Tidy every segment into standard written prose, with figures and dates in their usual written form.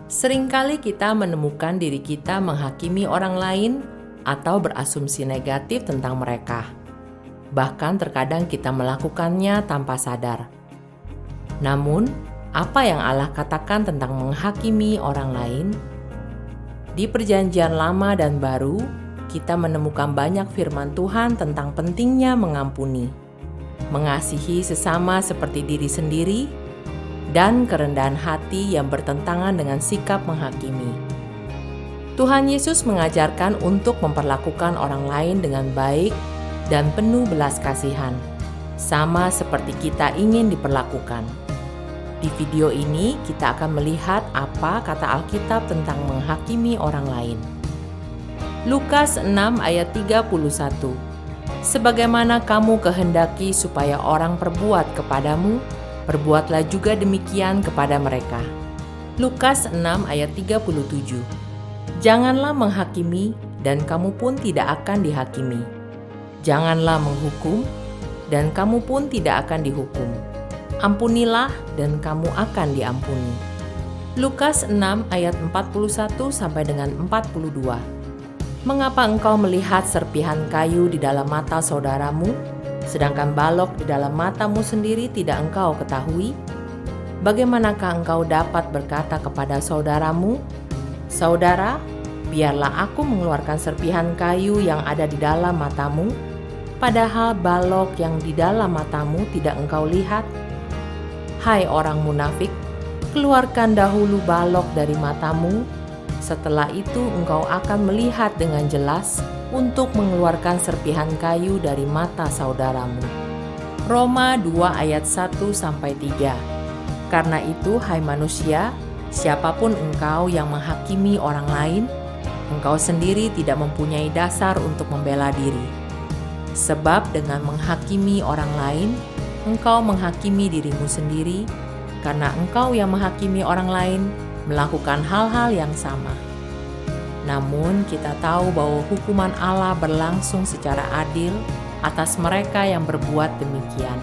Seringkali kita menemukan diri kita menghakimi orang lain atau berasumsi negatif tentang mereka. Bahkan terkadang kita melakukannya tanpa sadar. Namun, apa yang Allah katakan tentang menghakimi orang lain? Di Perjanjian Lama dan Baru, kita menemukan banyak firman Tuhan tentang pentingnya mengampuni, mengasihi sesama seperti diri sendiri, dan kerendahan hati yang bertentangan dengan sikap menghakimi. Tuhan Yesus mengajarkan untuk memperlakukan orang lain dengan baik dan penuh belas kasihan, sama seperti kita ingin diperlakukan. Di video ini kita akan melihat apa kata Alkitab tentang menghakimi orang lain. Lukas 6 ayat 31. Sebagaimana kamu kehendaki supaya orang perbuat kepadamu, perbuatlah juga demikian kepada mereka. Lukas 6 ayat 37. Janganlah menghakimi dan kamu pun tidak akan dihakimi. Janganlah menghukum dan kamu pun tidak akan dihukum. Ampunilah dan kamu akan diampuni. Lukas 6 ayat 41 sampai dengan 42. Mengapa engkau melihat serpihan kayu di dalam mata saudaramu, sedangkan balok di dalam matamu sendiri tidak engkau ketahui? Bagaimanakah engkau dapat berkata kepada saudaramu, "Saudara, biarlah aku mengeluarkan serpihan kayu yang ada di dalam matamu," padahal balok yang di dalam matamu tidak engkau lihat? Hai orang munafik, keluarkan dahulu balok dari matamu, setelah itu engkau akan melihat dengan jelas untuk mengeluarkan serpihan kayu dari mata saudaramu. Roma 2 ayat 1-3. Karena itu, hai manusia, siapapun engkau yang menghakimi orang lain, engkau sendiri tidak mempunyai dasar untuk membela diri. Sebab dengan menghakimi orang lain, engkau menghakimi dirimu sendiri, karena engkau yang menghakimi orang lain melakukan hal-hal yang sama. Namun kita tahu bahwa hukuman Allah berlangsung secara adil atas mereka yang berbuat demikian.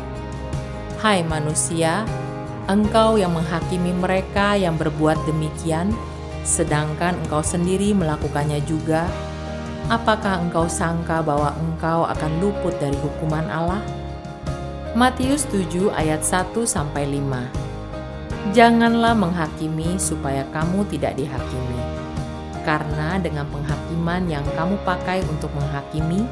Hai manusia, engkau yang menghakimi mereka yang berbuat demikian, sedangkan engkau sendiri melakukannya juga, apakah engkau sangka bahwa engkau akan luput dari hukuman Allah? Matius 7 ayat 1-5. Janganlah menghakimi supaya kamu tidak dihakimi. Karena dengan penghakiman yang kamu pakai untuk menghakimi,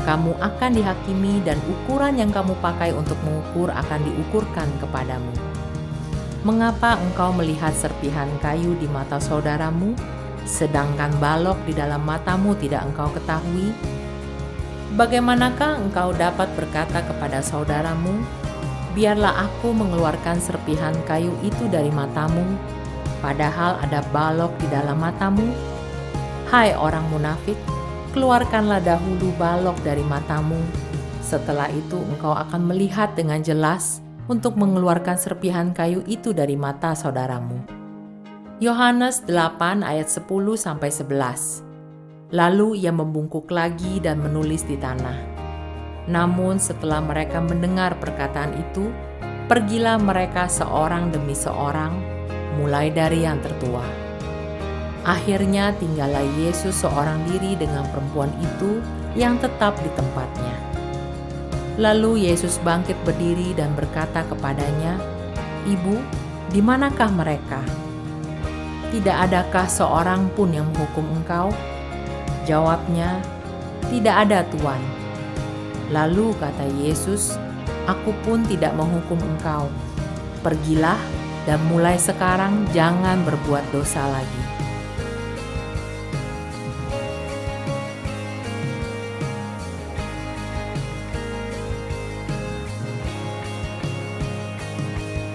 kamu akan dihakimi dan ukuran yang kamu pakai untuk mengukur akan diukurkan kepadamu. Mengapa engkau melihat serpihan kayu di mata saudaramu, sedangkan balok di dalam matamu tidak engkau ketahui? Bagaimanakah engkau dapat berkata kepada saudaramu, "Biarlah aku mengeluarkan serpihan kayu itu dari matamu," padahal ada balok di dalam matamu? Hai orang munafik, keluarkanlah dahulu balok dari matamu. Setelah itu engkau akan melihat dengan jelas untuk mengeluarkan serpihan kayu itu dari mata saudaramu. Yohanes 8 ayat 10-11. Lalu ia membungkuk lagi dan menulis di tanah. Namun setelah mereka mendengar perkataan itu, pergilah mereka seorang demi seorang, mulai dari yang tertua. Akhirnya tinggallah Yesus seorang diri dengan perempuan itu yang tetap di tempatnya. Lalu Yesus bangkit berdiri dan berkata kepadanya, "Ibu, di manakah mereka? Tidak adakah seorang pun yang menghukum engkau?" Jawabnya, "Tidak ada, Tuan." Lalu kata Yesus, "Aku pun tidak menghukum engkau. Pergilah dan mulai sekarang jangan berbuat dosa lagi."